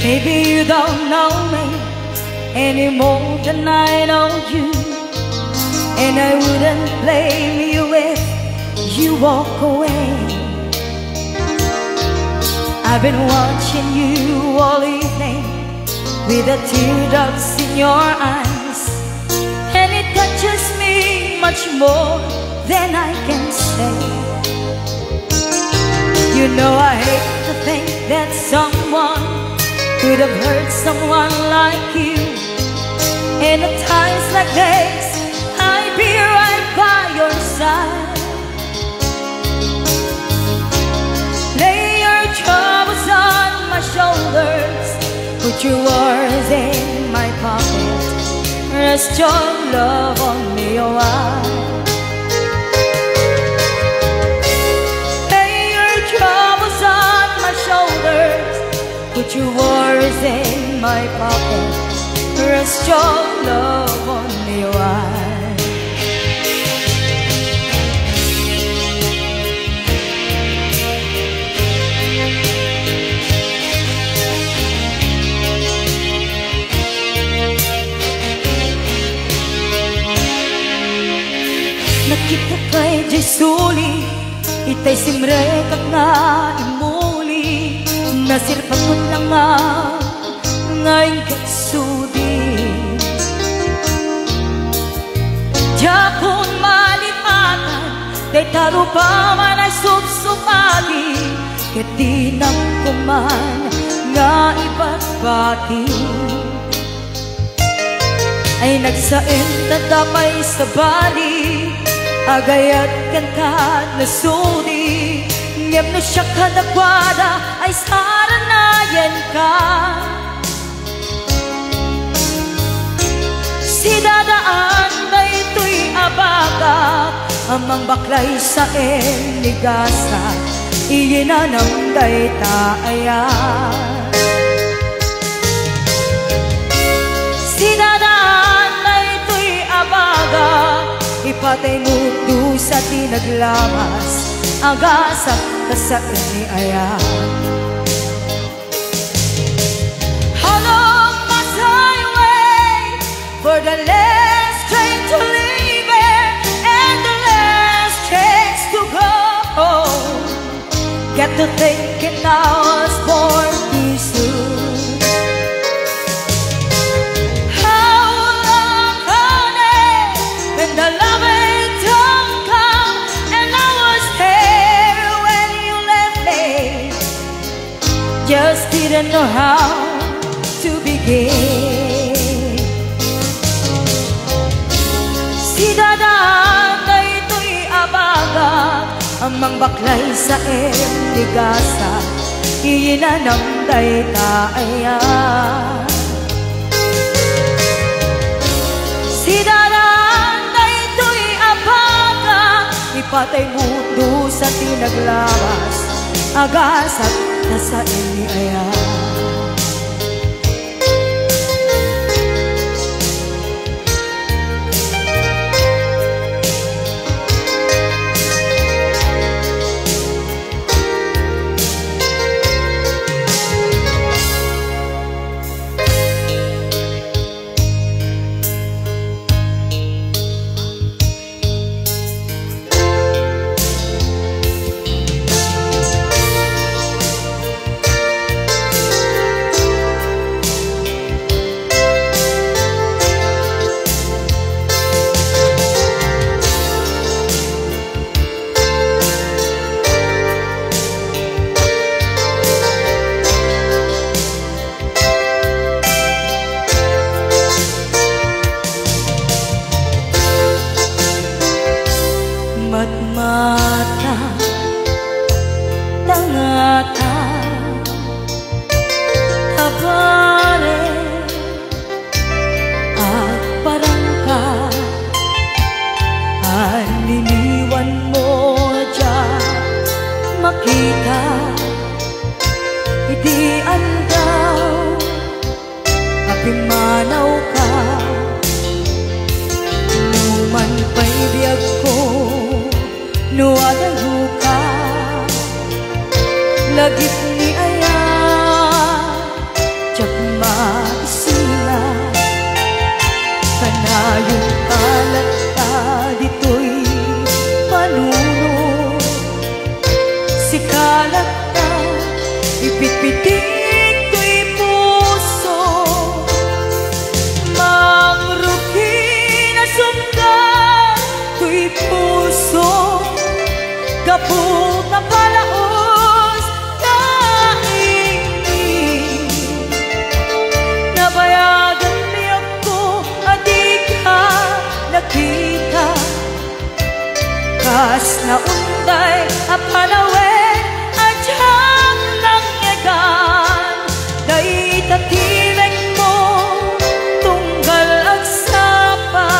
Maybe you don't know me any more than I know you, and I wouldn't blame you if you walk away. I've been watching you all evening with the teardrops in your eyes, and it touches me much more than I can say. You know I hate to think that someone could have hurt someone like you, and at times like this I'd be right by your side. Lay your troubles on my shoulders, put your worries in my pocket, rest your love on me a while. Lay your troubles on my shoulders, put your worries in my pocket, rest your love on me a while. Nakita kay di suli, itay simre kag nga imuli, nasirpagod lang nga ngayon katsudi. Diyakon malipatan, day taro pa man ay subsupati, ket di nang kuman nga iba't bati. Ay nagsain tatapay sa bali, agayat kantad na sudi, ngem no siya kadakwada ay saranayan ka. Si dadaan ba ito'y abagat, amang baklay sa enligasa, iinanang day taayan. Si dadaan ba ito'y abagat, ipatay mudo sa tinaglamas, agasak ka sa iniayan. How long must I wait for the last train to leave it and the last chance to go home? Get to thinking I was born too soon. How long, honey, when the love don't come, and I was there when you left me, just didn't know how to begin. Si dadaan na ito'y abagat, amang baklay sa enligasa, iinanang day taayan. Si dadaan na ito'y abagat, ipatay mundo sa tinaglawas, agasak na sa iniayan. Hanawen ajam ng egan Dahil tatimeng mo tunggal at sapa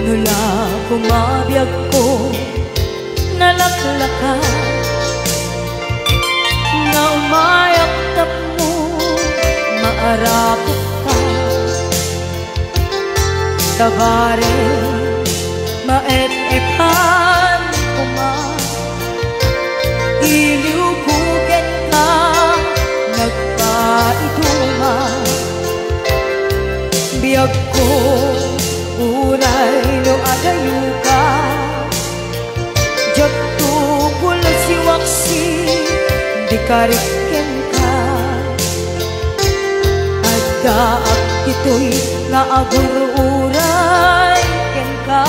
Nula pumabiyag ko nalaklaka nga umayak tap mo maarapot ka tabare maet-epan kuma iliukuken ka nagpaituma biyag ko uray no agayuka Jot tukul si waksi di kariken ka Adaak ito'y naagururay ken ka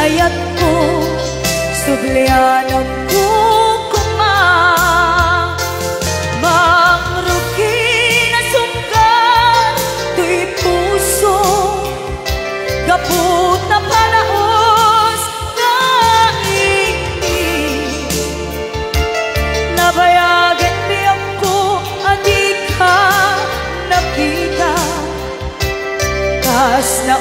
Ayat ko sublian ang kukuma Mangruki na sungkan tuy puso Gaput na panaos na ingin Nabayagan biyang ko adi ka nakita Kas na